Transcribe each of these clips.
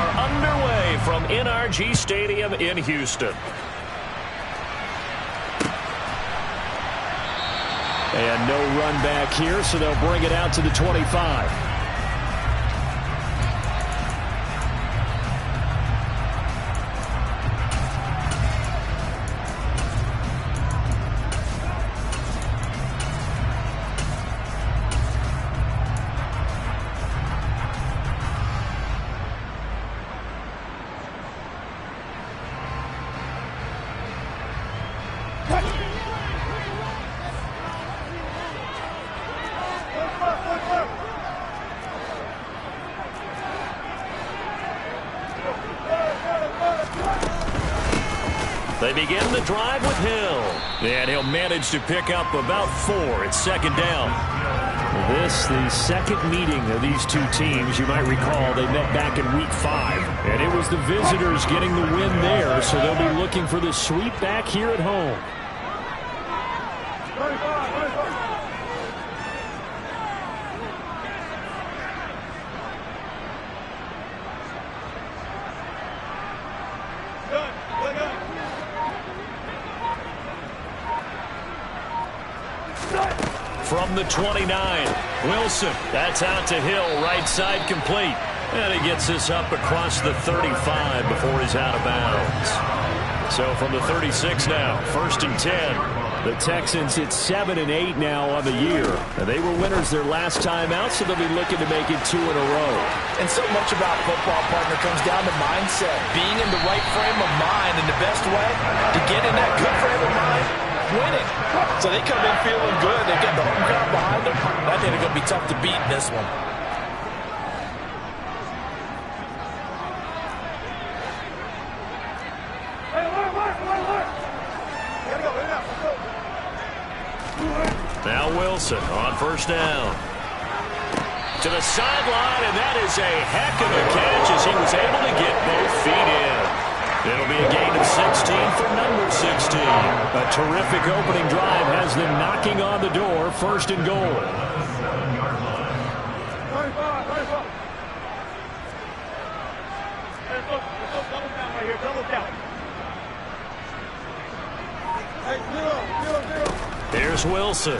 are underway from NRG Stadium in Houston. And no run back here, so they'll bring it out to the 25. They begin the drive with Hill. And he'll manage to pick up about 4. It's second down. This, the second meeting of these two teams. You might recall they met back in Week 5. And it was the visitors getting the win there, so they'll be looking for the sweep back here at home. From the 29, Wilson. That's out to Hill, right side complete. And he gets this up across the 35 before he's out of bounds. So from the 36 now, 1st and 10. The Texans hit 7 and 8 now on the year. And they were winners their last time out, so they'll be looking to make it 2 in a row. And so much about football, partner, comes down to mindset. Being in the right frame of mind, and the best way to get in that good frame of mind, winning. So they come in feeling good. They get the home crowd behind them. I think they're going to be tough to beat in this one. Now Wilson on 1st down. To the sideline, and that is a heck of a catch as he was able to get both feet in. It'll be a gain of 16 for number 16. A terrific opening drive has them knocking on the door, 1st and goal. Here's Wilson.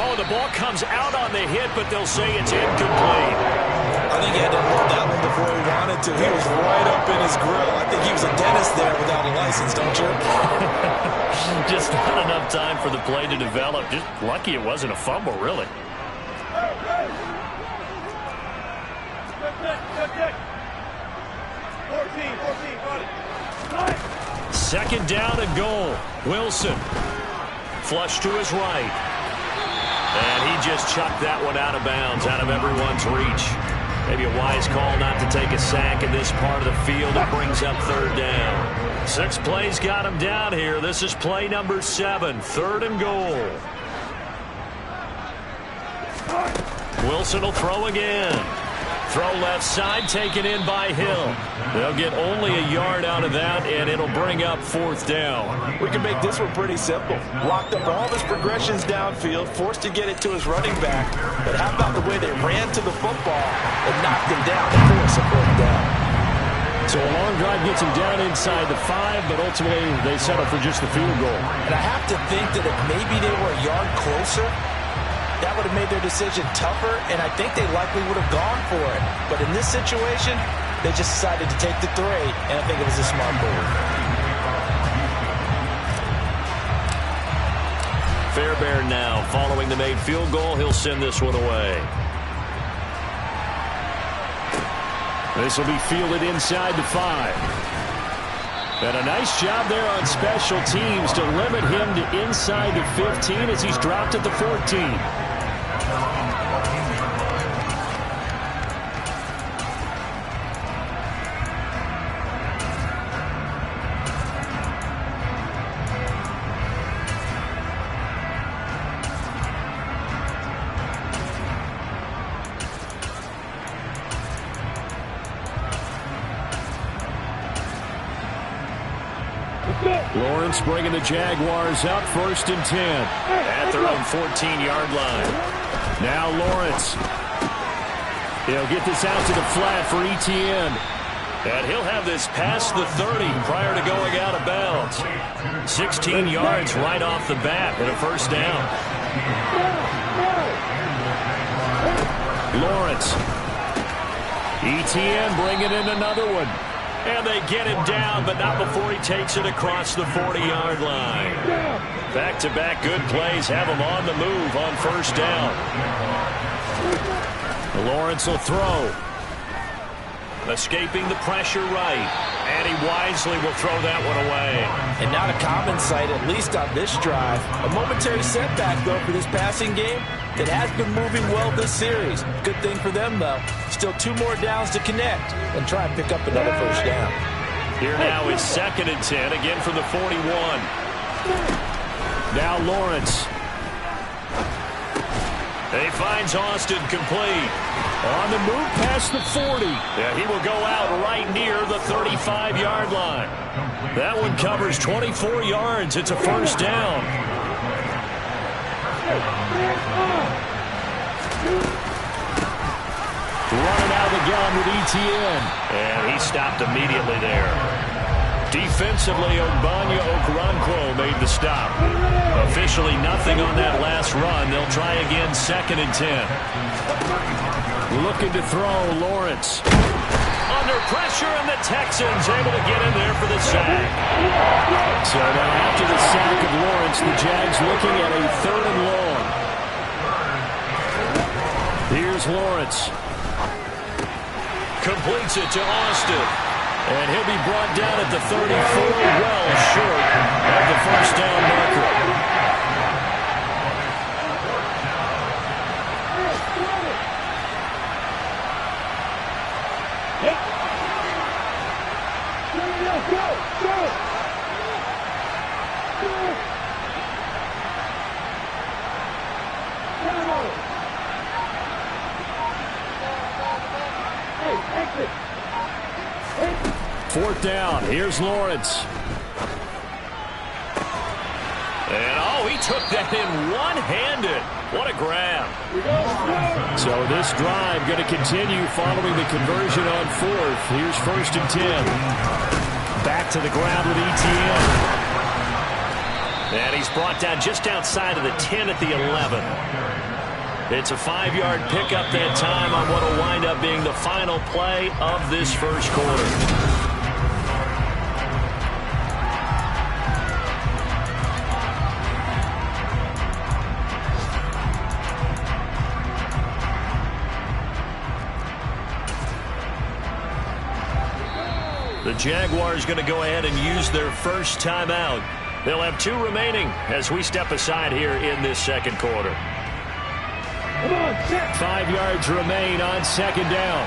Oh, the ball comes out on the hit, but they'll say it's incomplete. I think he had to hold that one before he wanted to. He was right up in his grill. I think he was a dentist there without a license, don't you? Just not enough time for the play to develop. Just lucky it wasn't a fumble, really. Second down and goal. Wilson. Flush to his right. And he just chucked that one out of bounds, out of everyone's reach. Maybe a wise call not to take a sack in this part of the field. It brings up 3rd down. 6 plays got him down here. This is play number 7, 3rd and goal. Wilson will throw again. Throw left side, taken in by Hill. They'll get only a yard out of that, and it'll bring up 4th down. We can make this one pretty simple. Locked up all of his progressions downfield, forced to get it to his running back. But how about the way they ran to the football and knocked him down to force a 4th down? So a long drive gets him down inside the 5, but ultimately they settle for just the field goal. And I have to think that if maybe they were a yard closer, that would have made their decision tougher, and I think they likely would have gone for it. But in this situation, they just decided to take the 3, and I think it was a smart move. Fairbairn now, following the made field goal, he'll send this one away. This will be fielded inside the 5. And a nice job there on special teams to limit him to inside the 15 as he's dropped at the 14. Lawrence bringing the Jaguars up, 1st and 10 at their own 14-yard line. Now Lawrence. He'll get this out to the flat for Etienne. And he'll have this past the 30 prior to going out of bounds. 16 yards right off the bat and a first down. Lawrence. Etienne bringing in another one. And they get him down, but not before he takes it across the 40-yard line. Back-to-back good plays have him on the move on first down. Lawrence will throw. Escaping the pressure right. And he wisely will throw that one away. And not a common sight, at least on this drive. A momentary setback, though, for this passing game that has been moving well this series. Good thing for them, though. Still 2 more downs to connect and try and pick up another first down. Here now is 2nd and 10, again from the 41. Now Lawrence. He finds Austin complete. On the move past the 40. Yeah, he will go out right near the 35-yard line. That one covers 24 yards. It's a first down. Running out of the gun with Etienne. And he stopped immediately there. Defensively, Ogbonnia Okoronkwo made the stop. Officially nothing on that last run. They'll try again, 2nd and 10. Looking to throw, Lawrence. Under pressure, and the Texans able to get in there for the sack. So now after the sack of Lawrence, the Jags looking at a 3rd and long. Here's Lawrence. Completes it to Austin. And he'll be brought down at the 34, well short of the first down marker. Fourth down. Here's Lawrence. And, he took that in one-handed. What a grab. So this drive going to continue following the conversion on 4th. Here's 1st and 10. Back to the ground with Etienne. And he's brought down just outside of the 10 at the 11. It's a 5-yard pickup that time on what will wind up being the final play of this first quarter. The Jaguars going to go ahead and use their first timeout. They'll have 2 remaining as we step aside here in this second quarter. 5 yards remain on 2nd down.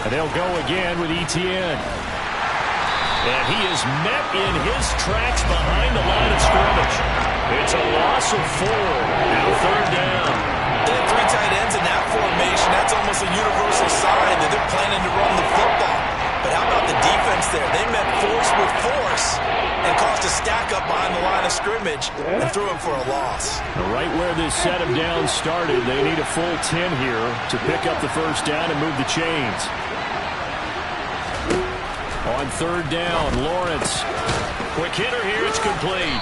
And they'll go again with Etienne. And he is met in his tracks behind the line of scrimmage. It's a loss of 4. Now 3rd down. They have 3 tight ends in that formation. That's almost a universal sign that they're planning to run the football. But how about the defense there? They met force with force and caused a stack up behind the line of scrimmage and threw him for a loss. Right where this set of downs started, they need a full 10 here to pick up the first down and move the chains. On 3rd down, Lawrence. Quick hitter here, it's complete.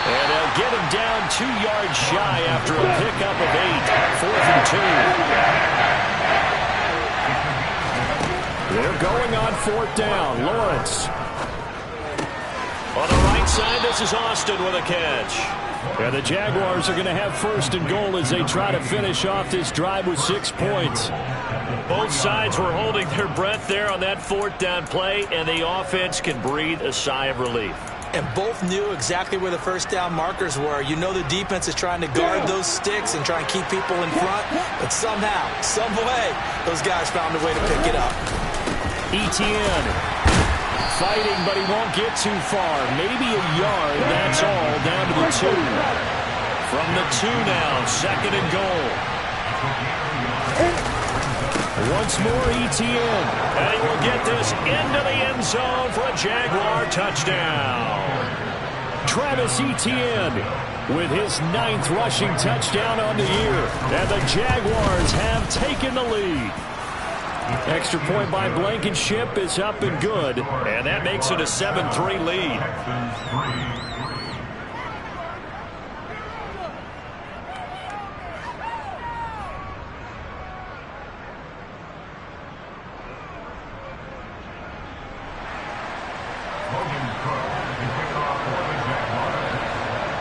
And they'll get him down 2 yards shy after a pickup of 8. 4th and 2. They're going on 4th down. Lawrence. On the right side, this is Austin with a catch. And the Jaguars are going to have 1st and goal as they try to finish off this drive with 6 points. Both sides were holding their breath there on that 4th down play, and the offense can breathe a sigh of relief. And both knew exactly where the first down markers were. You know the defense is trying to guard those sticks and try and keep people in front. But somehow, some way, those guys found a way to pick it up. Etienne fighting, but he won't get too far. Maybe a yard, that's all, down to the 2. From the 2 now, 2nd and goal. Once more, Etienne. And he will get this into the end zone for a Jaguar touchdown. Travis Etienne with his 9th rushing touchdown on the year. And the Jaguars have taken the lead. Extra point by Blankenship is up and good. And that makes it a 7-3 lead.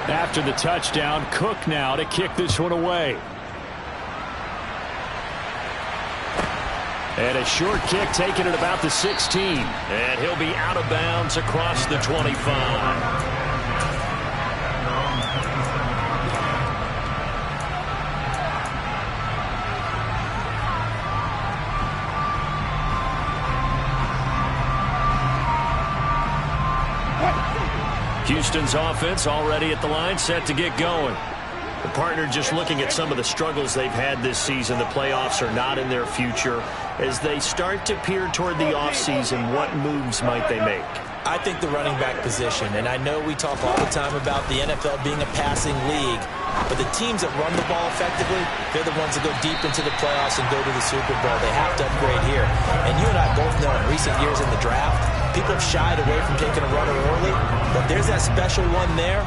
After the touchdown, Cook now to kick this one away. And a short kick taken at about the 16. And he'll be out of bounds across the 25. Houston's offense already at the line, set to get going. The partner just looking at some of the struggles they've had this season. The playoffs are not in their future. As they start to peer toward the offseason, what moves might they make? I think the running back position, and I know we talk all the time about the NFL being a passing league, but the teams that run the ball effectively, they're the ones that go deep into the playoffs and go to the Super Bowl. They have to upgrade here. And you and I both know in recent years in the draft, people have shied away from taking a runner early, but there's that special one there.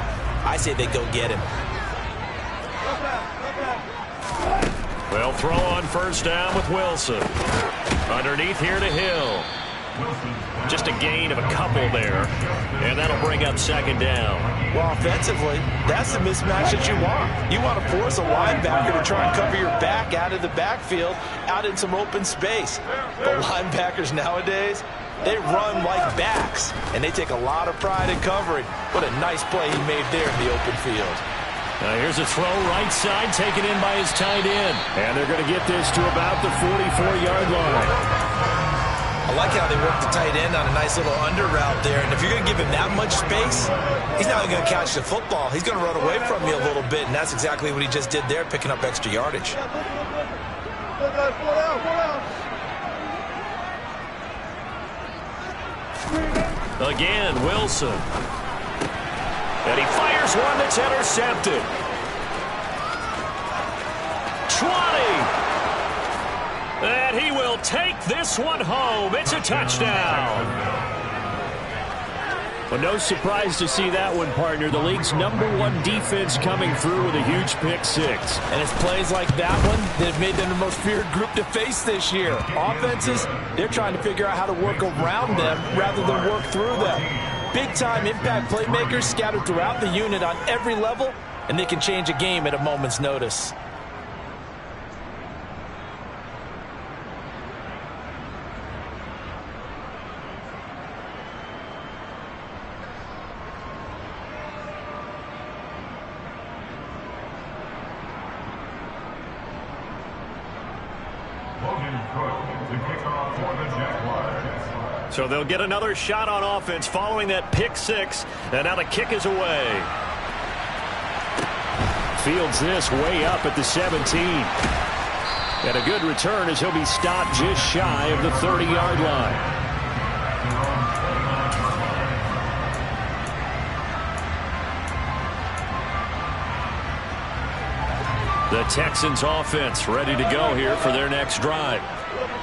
I say they go get him. Well, throw on first down with Wilson. Underneath here to Hill. Just a gain of a couple there. And that'll bring up second down. Well, offensively, that's the mismatch that you want. You want to force a linebacker to try and cover your back out of the backfield, out in some open space. But linebackers nowadays, they run like backs, and they take a lot of pride in covering. What a nice play he made there in the open field. Now here's a throw right side, taken in by his tight end. And they're going to get this to about the 44-yard line. I like how they work the tight end on a nice little under route there. And if you're going to give him that much space, he's not only going to catch the football, he's going to run away from you a little bit. And that's exactly what he just did there, picking up extra yardage. Again, Wilson. And he fires one that's intercepted. 20. And he will take this one home. It's a touchdown. But no surprise to see that one, partner. The league's #1 defense coming through with a huge pick six. And it's plays like that one that have made them the most feared group to face this year. Offenses, they're trying to figure out how to work around them rather than work through them. Big-time impact playmakers scattered throughout the unit on every level, and they can change a game at a moment's notice. So they'll get another shot on offense following that pick six. And now the kick is away. Fields this way up at the 17. And a good return as he'll be stopped just shy of the 30-yard line. The Texans offense ready to go here for their next drive.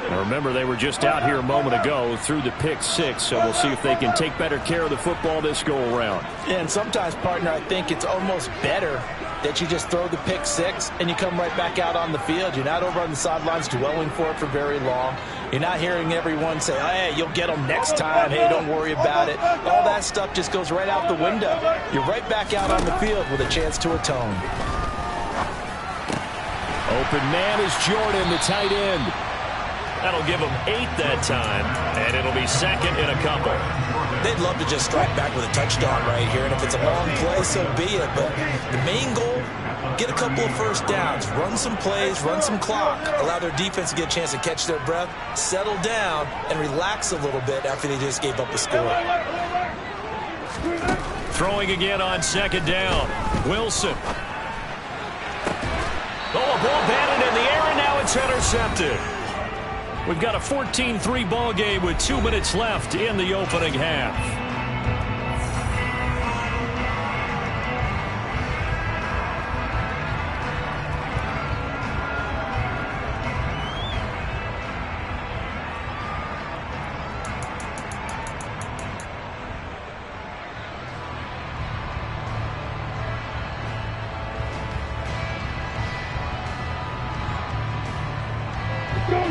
Now remember, they were just out here a moment ago through the pick six, so we'll see if they can take better care of the football this go around. Yeah, and sometimes, partner, I think it's almost better that you just throw the pick six and you come right back out on the field. You're not over on the sidelines dwelling for it for very long. You're not hearing everyone say, oh, hey, you'll get them next time. Hey, don't worry about it. All that stuff just goes right out the window. You're right back out on the field with a chance to atone. Open man is Jordan, the tight end. That'll give them 8 that time, and it'll be second in a couple. They'd love to just strike back with a touchdown right here, and if it's a long play, so be it. But the main goal, get a couple of first downs, run some plays, run some clock, allow their defense to get a chance to catch their breath, settle down, and relax a little bit after they just gave up a score. Throwing again on second down. Wilson. Oh, a ball batted in the air, and now it's intercepted. We've got a 14-3 ball game with 2 minutes left in the opening half.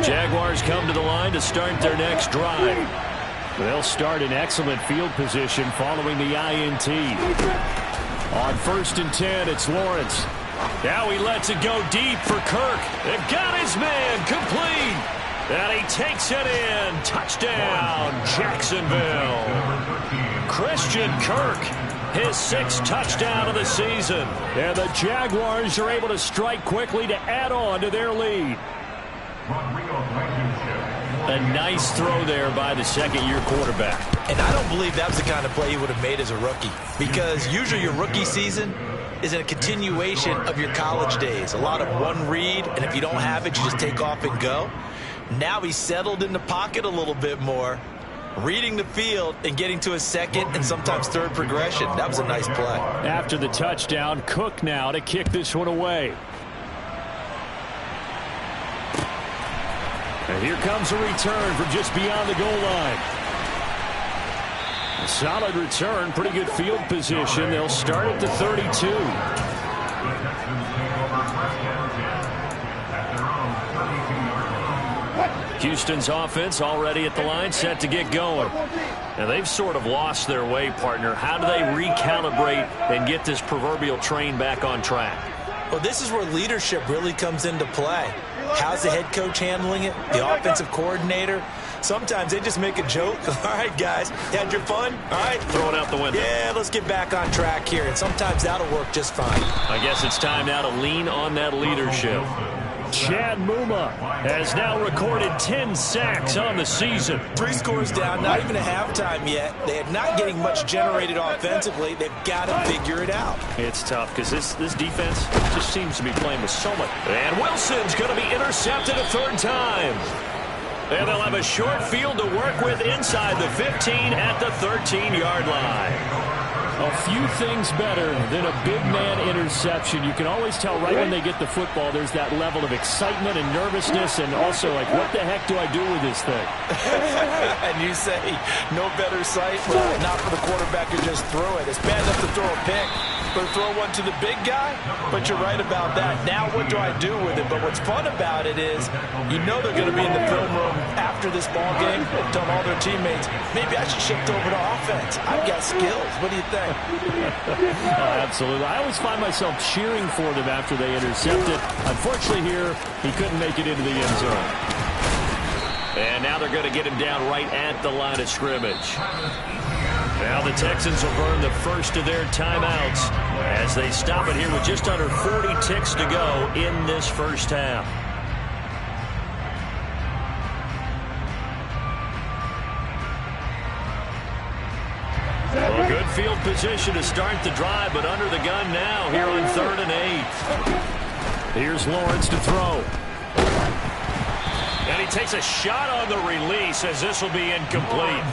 Jaguars come to the line to start their next drive. They'll start in excellent field position following the INT. On 1st and 10, it's Lawrence. Now he lets it go deep for Kirk. They've got his man complete. And he takes it in. Touchdown, Jacksonville. Christian Kirk, his 6th touchdown of the season. And the Jaguars are able to strike quickly to add on to their lead. A nice throw there by the second-year quarterback. And I don't believe that was the kind of play he would have made as a rookie, because usually your rookie season is a continuation of your college days. A lot of one read, and if you don't have it, you just take off and go. Now he's settled in the pocket a little bit more, reading the field and getting to his second and sometimes third progression. That was a nice play. After the touchdown, Cook now to kick this one away. And here comes a return from just beyond the goal line. A solid return, pretty good field position. They'll start at the 32. Houston's offense already at the line, set to get going. Now they've sort of lost their way, partner. How do they recalibrate and get this proverbial train back on track? Well, this is where leadership really comes into play. How's the head coach handling it? The offensive coordinator? Sometimes they just make a joke. All right, guys, you had your fun? All right. Throw it out the window. Yeah, let's get back on track here. And sometimes that'll work just fine. I guess it's time now to lean on that leadership. Chad Muma has now recorded 10 sacks on the season. 3 scores down, not even a halftime yet. They are not getting much generated offensively. They've got to figure it out. It's tough because this defense just seems to be playing with so much. And Wilson's going to be intercepted a 3rd time. And they'll have a short field to work with inside the 15 at the 13-yard line. A few things better than a big man interception. You can always tell right when they get the football, there's that level of excitement and nervousness, and also like, what the heck do I do with this thing? And you say, no better sight? Well, not for the quarterback who just threw it. It's bad enough to throw a pick, but throw one to the big guy? But you're right about that. Now what do I do with it? But what's fun about it is, you know they're going to be in the film room after this ball game and tell all their teammates, maybe I should shift over to offense. I've got skills. What do you think? Oh, absolutely. I always find myself cheering for them after they intercept it. Unfortunately here, he couldn't make it into the end zone. And now they're going to get him down right at the line of scrimmage. Now the Texans will burn the first of their timeouts as they stop it here with just under 40 ticks to go in this first half. Well, good field position to start the drive, but under the gun now here on 3rd and 8. Here's Lawrence to throw. And he takes a shot on the release as this will be incomplete.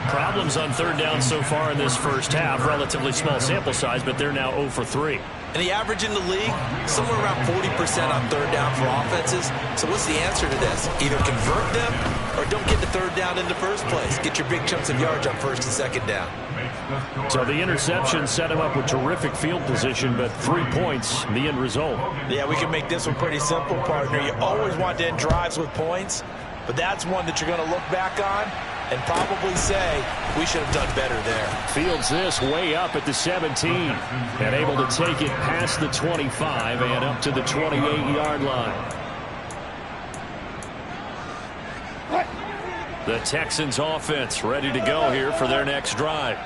Problems on 3rd down so far in this first half. Relatively small sample size, but they're now 0 for 3. And the average in the league, somewhere around 40% on 3rd down for offenses. So what's the answer to this? Either convert them or don't get the 3rd down in the first place. Get your big chunks of yards on 1st and 2nd down. So the interception set him up with terrific field position, but 3 points, the end result. Yeah, we can make this one pretty simple, partner. You always want to end drives with points, but that's one that you're going to look back on and probably say, we should have done better there. Fields this way up at the 17 and able to take it past the 25 and up to the 28-yard line. The Texans offense ready to go here for their next drive.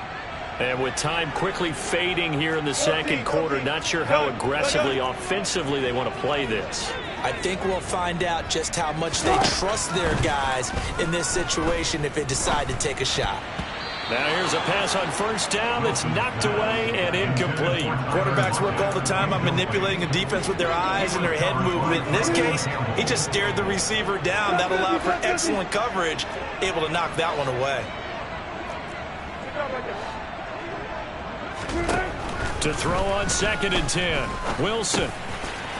And with time quickly fading here in the second quarter, not sure how aggressively, offensively they want to play this. I think we'll find out just how much they trust their guys in this situation if they decide to take a shot. Now here's a pass on 1st down that's knocked away and incomplete. Quarterbacks work all the time on manipulating the defense with their eyes and their head movement. In this case, he just stared the receiver down. That allowed for excellent coverage, able to knock that one away. To throw on 2nd and 10, Wilson.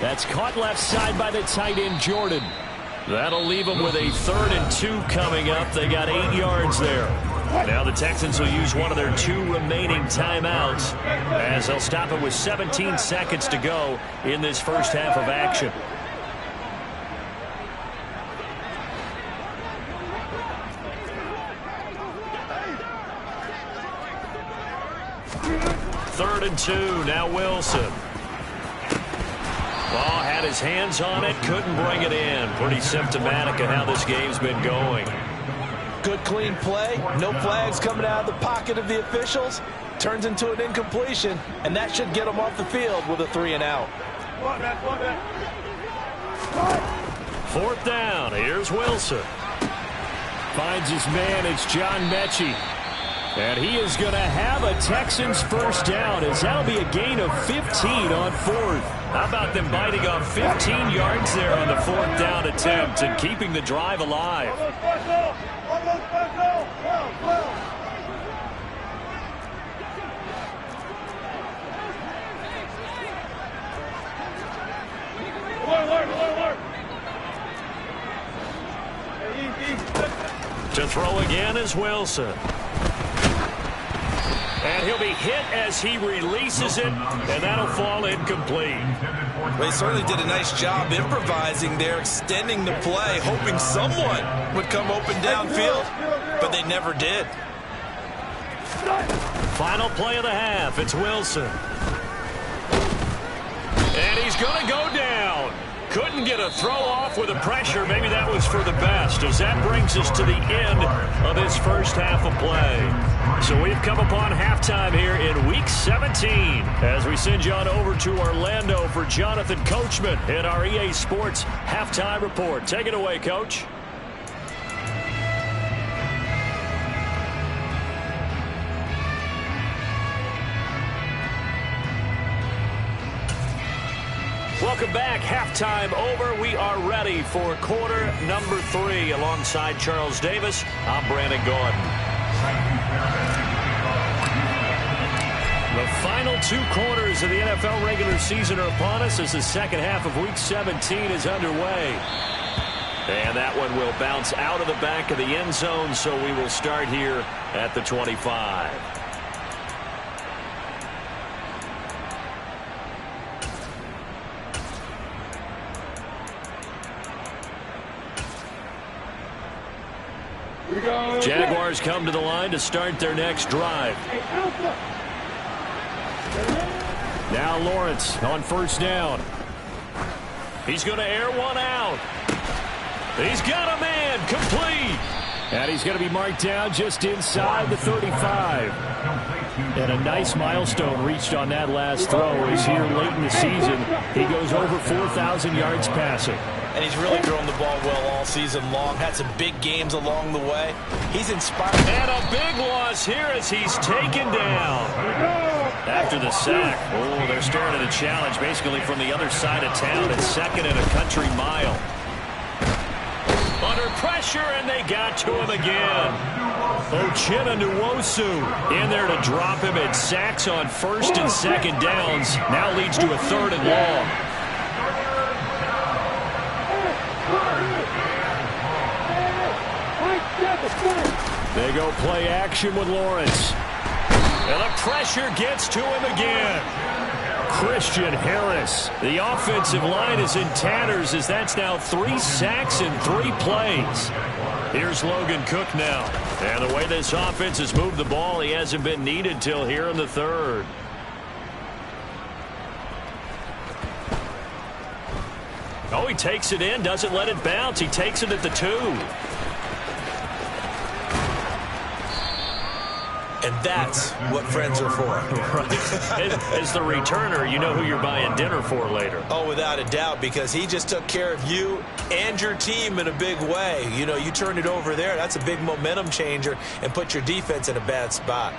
That's caught left side by the tight end, Jordan. That'll leave them with a 3rd and 2 coming up. They got 8 yards there. Now the Texans will use one of their 2 remaining timeouts as they'll stop it with 17 seconds to go in this first half of action. and 2. Now Wilson. Ball had his hands on it, couldn't bring it in. Pretty symptomatic of how this game's been going. Good, clean play. No flags coming out of the pocket of the officials. Turns into an incompletion, and that should get them off the field with a 3 and out. 4th down. Here's Wilson. Finds his man. It's John Mechie. And he is going to have a Texans first down, as that'll be a gain of 15 on 4th. How about them biting off 15 yards there on the 4th down attempt and keeping the drive alive? To throw again is Wilson. And he'll be hit as he releases it, and that'll fall incomplete. Well, they certainly did a nice job improvising there, extending the play, hoping someone would come open downfield, but they never did. Final play of the half. It's Wilson. And he's going to go down. Couldn't get a throw off with the pressure. Maybe that was for the best, as that brings us to the end of this first half of play. So we've come upon halftime here in Week 17 as we send you on over to Orlando for Jonathan Coachman in our EA Sports Halftime Report. Take it away, Coach. Welcome back. Halftime over. We are ready for quarter number 3. Alongside Charles Davis, I'm Brandon Gordon. The final 2 quarters of the NFL regular season are upon us as the second half of Week 17 is underway. And that one will bounce out of the back of the end zone, so we will start here at the 25. Jaguars come to the line to start their next drive. Now Lawrence on first down. He's going to air one out. He's got a man, complete. And he's going to be marked down just inside the 35. And a nice milestone reached on that last throw is here late in the season. He goes over 4,000 yards passing. And he's really thrown the ball well all season long. Had some big games along the way. He's inspired. And a big loss here as he's taken down. After the sack, oh, they're staring at a challenge basically from the other side of town. It's second and a country mile. Under pressure, and they got to him again. Uchenna Nwosu in there to drop him at sacks on first and second downs. Now leads to a 3rd and long. They go play action with Lawrence. And the pressure gets to him again. Christian Harris. The offensive line is in tatters as that's now 3 sacks in 3 plays. Here's Logan Cook now. And the way this offense has moved the ball, he hasn't been needed till here in the 3rd. Oh, he takes it in, doesn't let it bounce. He takes it at the 2. And that's what friends are for. As the returner, you know who you're buying dinner for later. Oh, without a doubt, because he just took care of you and your team in a big way. You know, you turned it over there. That's a big momentum changer and put your defense in a bad spot.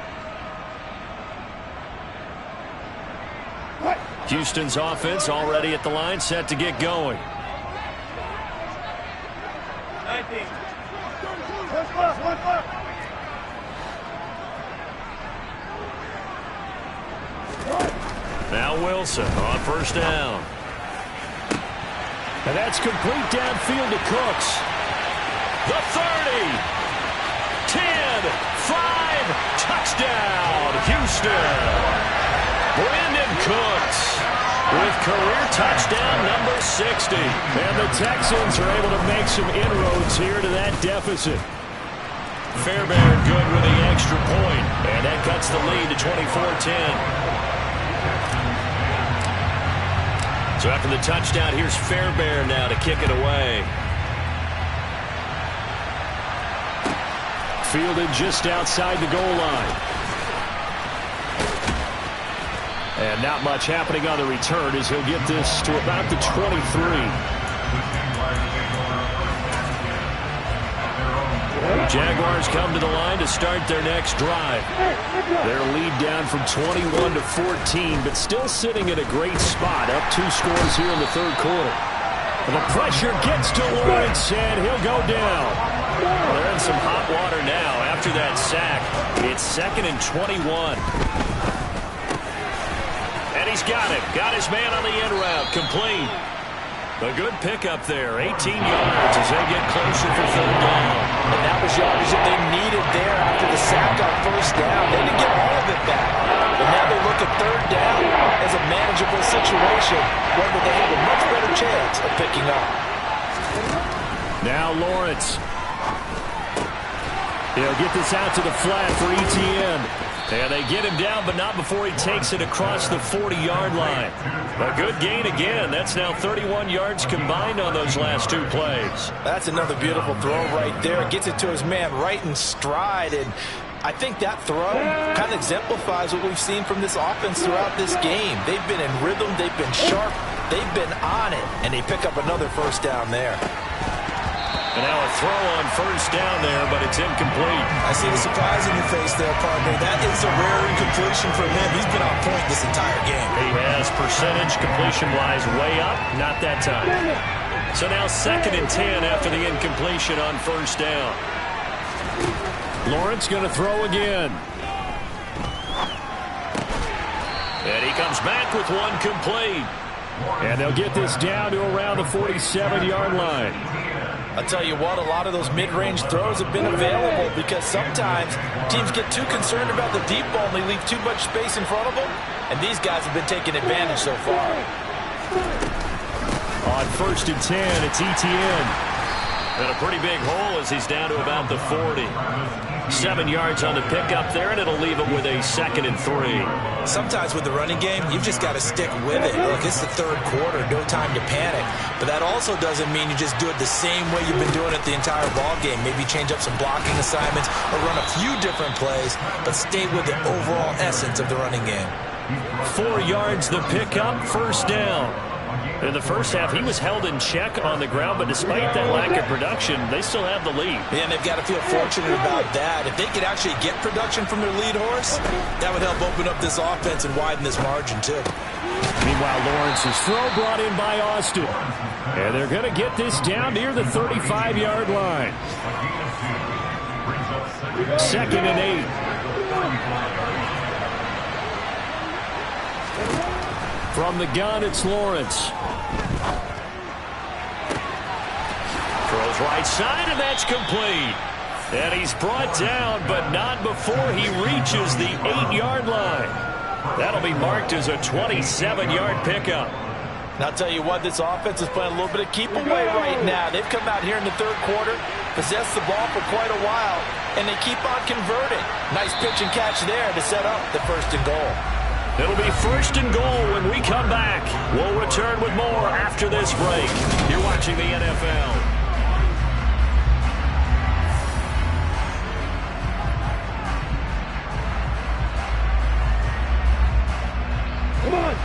Houston's offense already at the line, set to get going. 19. Now Wilson on first down. And that's complete downfield to Cooks. The 30. 10. 5. Touchdown, Houston. Brandon Cooks with career touchdown number 60. And the Texans are able to make some inroads here to that deficit. Fairbairn good with the extra point. And that cuts the lead to 24-10. So after the touchdown, here's Fairbairn now to kick it away. Fielded just outside the goal line. And not much happening on the return as he'll get this to about the 23. Jaguars come to the line to start their next drive. Their lead down from 21 to 14, but still sitting in a great spot, up 2 scores here in the third quarter. And the pressure gets to Lawrence, and he'll go down. Well, they're in some hot water now after that sack. It's 2nd and 21. And he's got it. Got his man on the end route. Complete. A good pickup there. 18 yards as they get closer for 3rd down. And that was yardage that they needed there after the sack on 1st down. They didn't get all of it back. But now they look at 3rd down as a manageable situation, one where they have a much better chance of picking up. Now Lawrence. He'll get this out to the flat for Etienne. And they get him down, but not before he takes it across the 40-yard line. A good gain again. That's now 31 yards combined on those last 2 plays. That's another beautiful throw right there. Gets it to his man right in stride. And I think that throw kind of exemplifies what we've seen from this offense throughout this game. They've been in rhythm. They've been sharp. They've been on it. And they pick up another 1st down there. And now a throw on 1st down there, but it's incomplete. I see the surprise in your face there, partner. That is a rare incompletion for him. He's been on point this entire game. He has percentage completion-wise way up, not that time. So now 2nd and 10 after the incompletion on 1st down. Lawrence going to throw again. And he comes back with one complete. And they'll get this down to around the 47-yard line. I'll tell you what, a lot of those mid-range throws have been available because sometimes teams get too concerned about the deep ball and they leave too much space in front of them. And these guys have been taking advantage so far. On 1st and 10, it's Etienne. And a pretty big hole as he's down to about the 40. 7 yards on the pickup there, and it'll leave him with a 2nd and 3. Sometimes with the running game, you've just got to stick with it. Look, it's the 3rd quarter, no time to panic. But that also doesn't mean you just do it the same way you've been doing it the entire ball game. Maybe change up some blocking assignments or run a few different plays, but stay with the overall essence of the running game. 4 yards the pickup, 1st down. In the first half, he was held in check on the ground, but despite that lack of production, they still have the lead. Yeah, and they've got to feel fortunate about that. If they could actually get production from their lead horse, that would help open up this offense and widen this margin, too. Meanwhile, Lawrence's throw brought in by Austin. And they're going to get this down near the 35-yard line. 2nd and 8. From the gun, it's Lawrence. Throws right side, and that's complete. And he's brought down, but not before he reaches the 8-yard line. That'll be marked as a 27-yard pickup. And I'll tell you what, this offense is playing a little bit of keep away right now. They've come out here in the 3rd quarter, possessed the ball for quite a while, and they keep on converting. Nice pitch and catch there to set up the 1st and goal. It'll be 1st and goal when we come back. We'll return with more after this break. You're watching the NFL.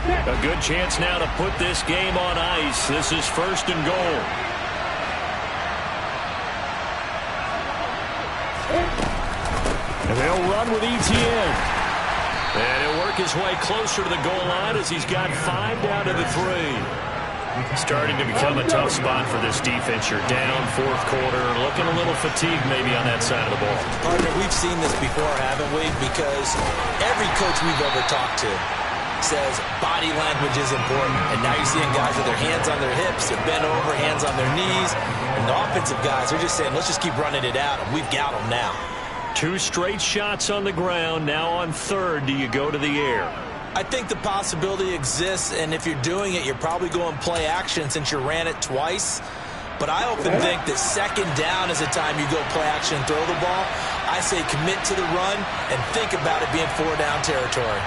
A good chance now to put this game on ice. This is 1st and goal. And they'll run with Etienne. And he'll work his way closer to the goal line as he's got 5 down to the 3. Starting to become a tough spot for this defense. You're down 4th quarter, looking a little fatigued maybe on that side of the ball. Partner, we've seen this before, haven't we? Because every coach we've ever talked to says body language is important. And now you're seeing guys with their hands on their hips, they're bent over, hands on their knees. And the offensive guys are just saying, let's just keep running it out, and we've got them now. 2 straight shots on the ground. Now on 3rd, do you go to the air? I think the possibility exists, and if you're doing it, you're probably going play action since you ran it twice. But I often think that 2nd down is the time you go play action and throw the ball. I say commit to the run and think about it being 4-down territory.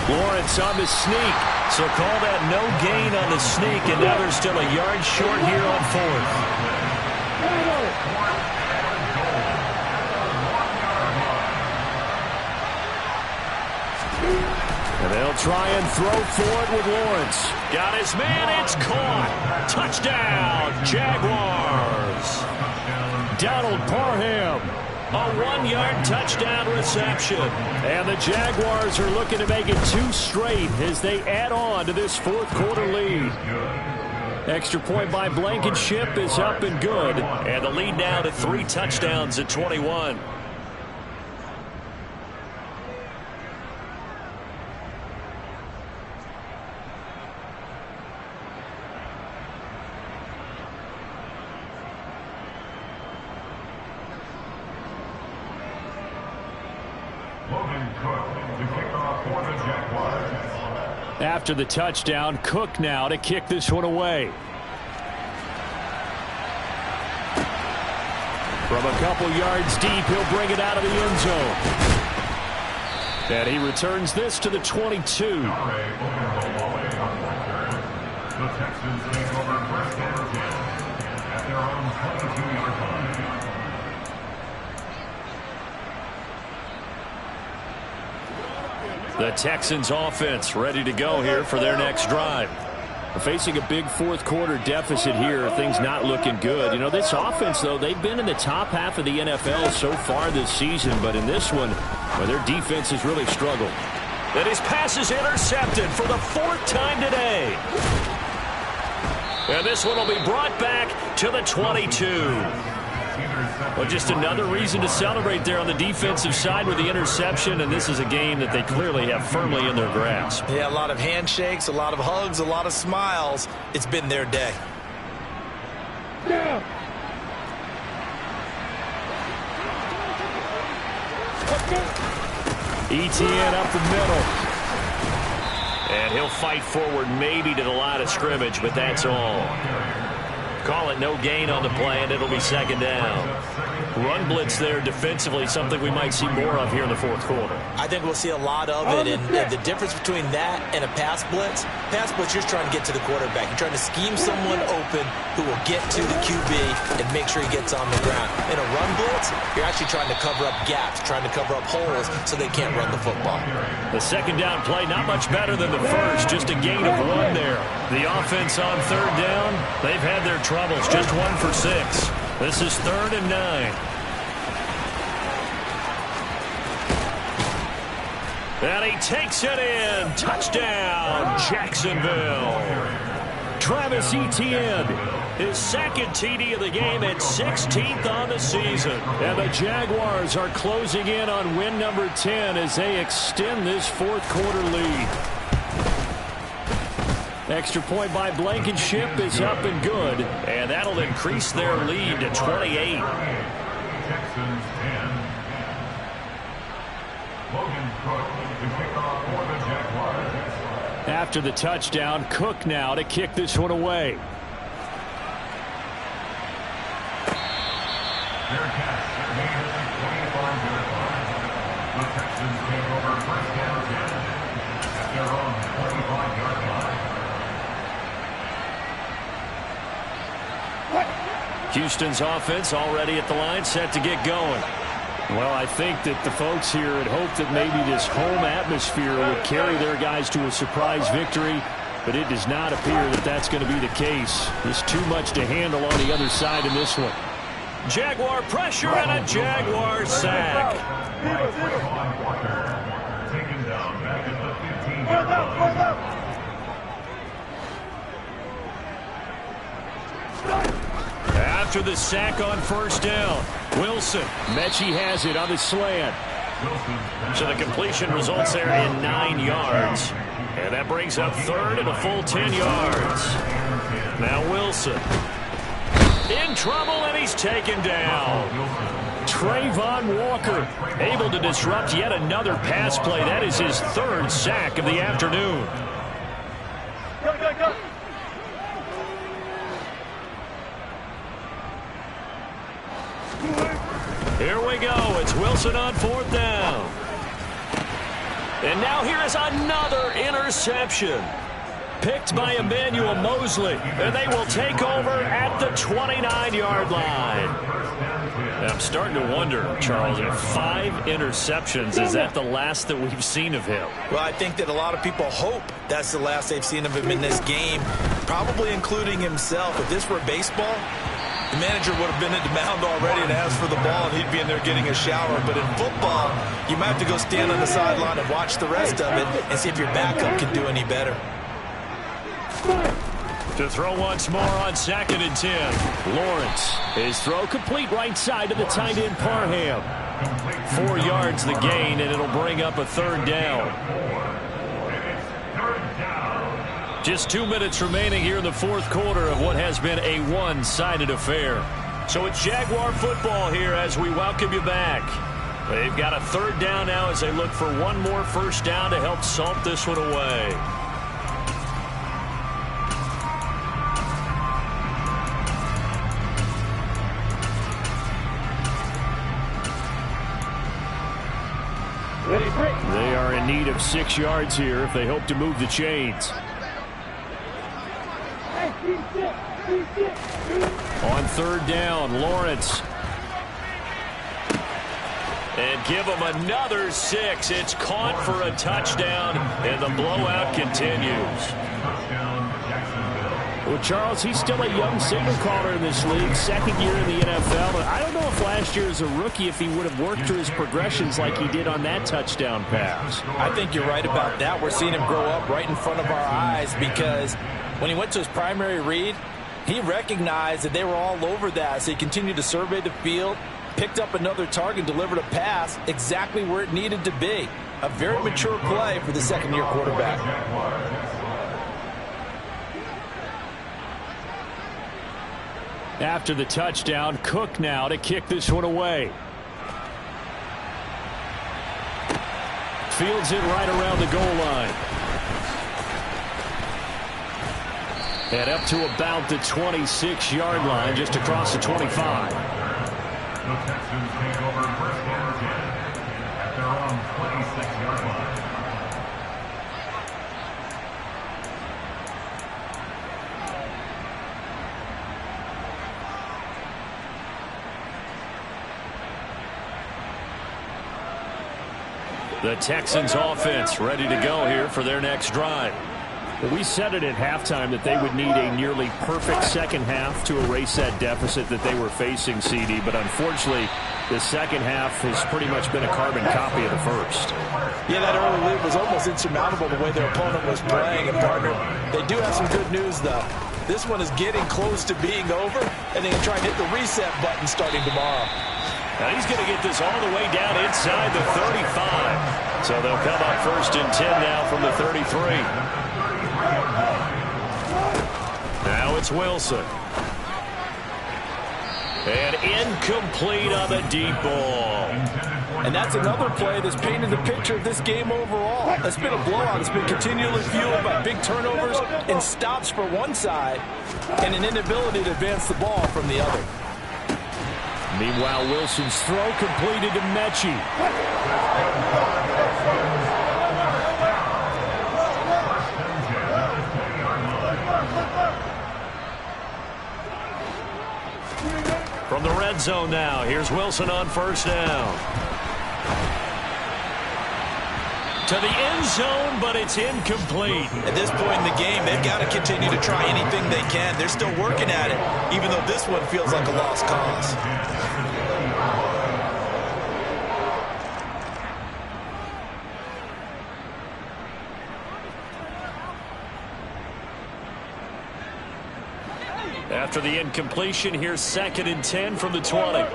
Lawrence on the sneak. So call that no gain on the sneak, and now they're still a yard short here on fourth. And they'll try and throw for it with Lawrence. Got his man, it's caught. Touchdown, Jaguars. Donald Parham. A 1-yard touchdown reception. And the Jaguars are looking to make it 2 straight as they add on to this fourth quarter lead. Extra point by Blankenship is up and good. And the lead now to 3 touchdowns at 21. After the touchdown, Cook now to kick this one away. From a couple yards deep, he'll bring it out of the end zone. And he returns this to the 22. The Texans take over first and 10 at their own 22-yard line. The Texans offense ready to go here for their next drive. Facing a big fourth quarter deficit here, things not looking good. You know, this offense, though, they've been in the top half of the NFL so far this season, but in this one, well, their defense has really struggled. And his pass is intercepted for the 4th time today. And this one will be brought back to the 22. Well, just another reason to celebrate there on the defensive side with the interception, and this is a game that they clearly have firmly in their grasp. Yeah, a lot of handshakes, a lot of hugs, a lot of smiles. It's been their day. Yeah. Etienne up the middle. And he'll fight forward maybe to the line of scrimmage, but that's all. Call it no gain on the play, and it'll be 2nd down. Run blitz there defensively, something we might see more of here in the fourth quarter. I think we'll see a lot of it, and the difference between that and a pass blitz, you're just trying to get to the quarterback. You're trying to scheme someone open who will get to the QB and make sure he gets on the ground. In a run blitz, you're actually trying to cover up gaps, trying to cover up holes so they can't run the football. The 2nd down play, not much better than the first, just a gain of 1 there. The offense on 3rd down, they've had their troubles, just 1 for 6. This is 3rd and 9. And he takes it in. Touchdown, Jacksonville. Travis Etienne, his 2nd TD of the game at 16th on the season. And the Jaguars are closing in on win number 10 as they extend this fourth quarter lead. Extra point by Blankenship is up and good, and that'll increase their lead to 28. Texans 10. Logan Cook to kick off for the Jaguars. After the touchdown, Cook now to kick this one away. Their catch made at the 25-yard line. The Texans take over first and 10 at their own 25-yard line. Houston's offense already at the line, set to get going. Well, I think that the folks here had hoped that maybe this home atmosphere would carry their guys to a surprise victory, but it does not appear that that's going to be the case. There's too much to handle on the other side in this one. Jaguar pressure and a Jaguar sack. Taken down back at the 15-yard line. After the sack on 1st down, Wilson. Mechie has it on the slant. So the completion results there in 9 yards. And that brings up 3rd and a full 10 yards. Now Wilson. In trouble, and he's taken down. Trayvon Walker able to disrupt yet another pass play. That is his 3rd sack of the afternoon. Go. Here we go. It's Wilson on 4th down. And now here is another interception. Picked by Emmanuel Mosley, and they will take over at the 29-yard line. I'm starting to wonder, Charles, if 5 interceptions, is that the last that we've seen of him? Well, I think that a lot of people hope that's the last they've seen of him in this game, probably including himself. If this were baseball, the manager would have been at the mound already and asked for the ball, and he'd be in there getting a shower. But in football, you might have to go stand on the sideline and watch the rest of it and see if your backup can do any better. To throw once more on 2nd and 10. Lawrence. His throw complete right side to the tight end Parham. 4 yards the gain, and it'll bring up a 3rd down. Just 2 minutes remaining here in the 4th quarter of what has been a one-sided affair. So it's Jaguar football here as we welcome you back. They've got a 3rd down now as they look for one more first down to help salt this one away. They are in need of 6 yards here if they hope to move the chains. On 3rd down, Lawrence. And give them another 6. It's caught for a touchdown, and the blowout continues. Well, Charles, he's still a young signal caller in this league, 2nd year in the NFL. But I don't know if last year as a rookie, if he would have worked through his progressions like he did on that touchdown pass. I think you're right about that. We're seeing him grow up right in front of our eyes because when he went to his primary read, he recognized that they were all over that. So he continued to survey the field, picked up another target, delivered a pass exactly where it needed to be. A very mature play for the 2nd-year quarterback. After the touchdown, Cook now to kick this one away. Fields it right around the goal line. And up to about the 26-yard line, just across the 25. The Texans take over 1st and 10 at their own 26-yard line. The Texans offense ready to go here for their next drive. We said it at halftime that they would need a nearly perfect second half to erase that deficit that they were facing, CD. But unfortunately, the second half has pretty much been a carbon copy of the first. Yeah, that early lead was almost insurmountable the way their opponent was playing. And, partner, they do have some good news, though. This one is getting close to being over, and they can try and hit the reset button starting tomorrow. Now he's going to get this all the way down inside the 35. So they'll come up 1st and 10 now from the 33. Now it's Wilson. And incomplete on the deep ball. And that's another play that's painted the picture of this game overall. It's been a blowout. It's been continually fueled by big turnovers and stops for one side and an inability to advance the ball from the other. Meanwhile, Wilson's throw completed to Mechie. From the red zone now, here's Wilson on 1st down. To the end zone, but it's incomplete. At this point in the game, they've got to continue to try anything they can. They're still working at it, even though this one feels like a lost cause. After the incompletion, here's 2nd and 10 from the 20.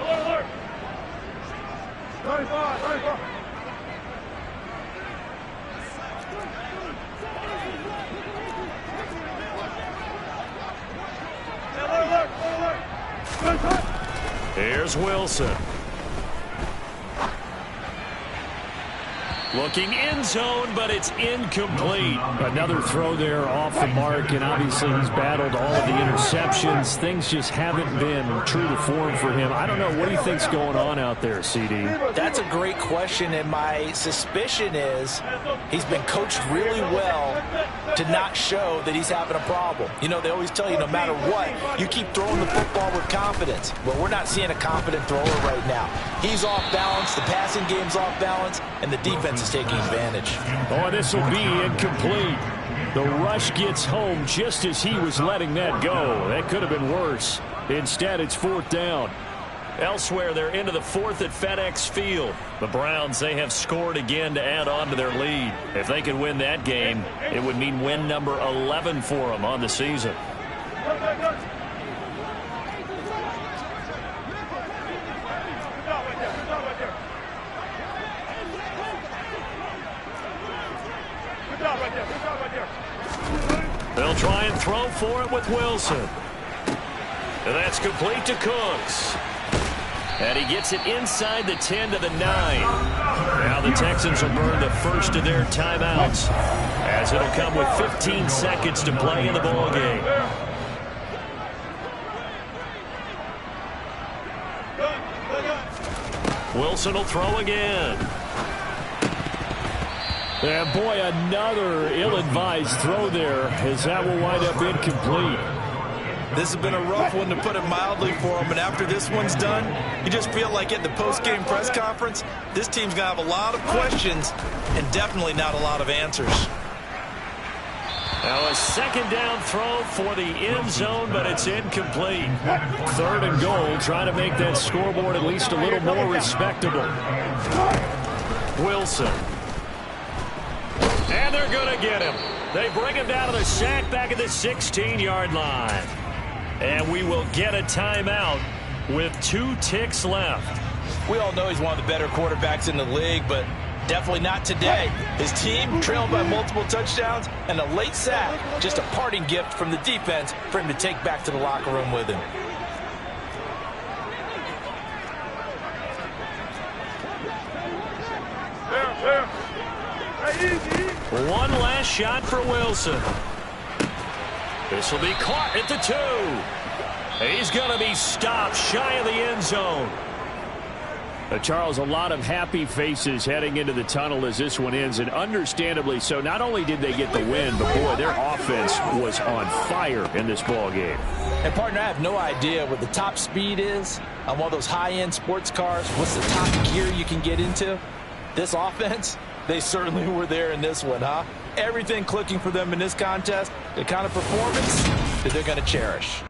Here's Wilson. Looking end zone, but it's incomplete. Another throw there off the mark, and obviously he's battled all of the interceptions. Things just haven't been true to form for him. I don't know. What do you think's going on out there, CD? That's a great question, and my suspicion is he's been coached really well to not show that he's having a problem. You know, they always tell you no matter what, you keep throwing the football with confidence. Well, we're not seeing a confident thrower right now. He's off balance, the passing game's off balance, and the defense is taking advantage. Oh, this will be incomplete. The rush gets home just as he was letting that go. That could have been worse. Instead, it's 4th down. Elsewhere, they're into the 4th at FedEx Field. The Browns, they have scored again to add on to their lead. If they could win that game, it would mean win number 11 for them on the season. They'll try and throw for it with Wilson. And that's complete to Cooks. And he gets it inside the 10 to the 9. Now the Texans will burn the first of their timeouts, as it'll come with 15 seconds to play in the ballgame. Wilson will throw again. And boy, another ill-advised throw there, as that will wind up incomplete. This has been a rough one, to put it mildly, for him. And after this one's done, you just feel like at the post-game press conference, this team's going to have a lot of questions and definitely not a lot of answers. Now a second down throw for the end zone, but it's incomplete. 3rd and goal, trying to make that scoreboard at least a little more respectable. Wilson. And they're going to get him. They bring him down to the sack back at the 16-yard line. And we will get a timeout with 2 ticks left. We all know he's one of the better quarterbacks in the league, but definitely not today. His team trailed by multiple touchdowns, and a late sack, just a parting gift from the defense for him to take back to the locker room with him. One last shot for Wilson. This will be caught at the 2. He's going to be stopped shy of the end zone. Charles, a lot of happy faces heading into the tunnel as this one ends, and understandably so. Not only did they get the win, but boy, their offense was on fire in this ball game. And partner, I have no idea what the top speed is on one of those high-end sports cars. What's the top gear you can get into? This offense, they certainly were there in this one, huh? Everything clicking for them in this contest, the kind of performance that they're going to cherish.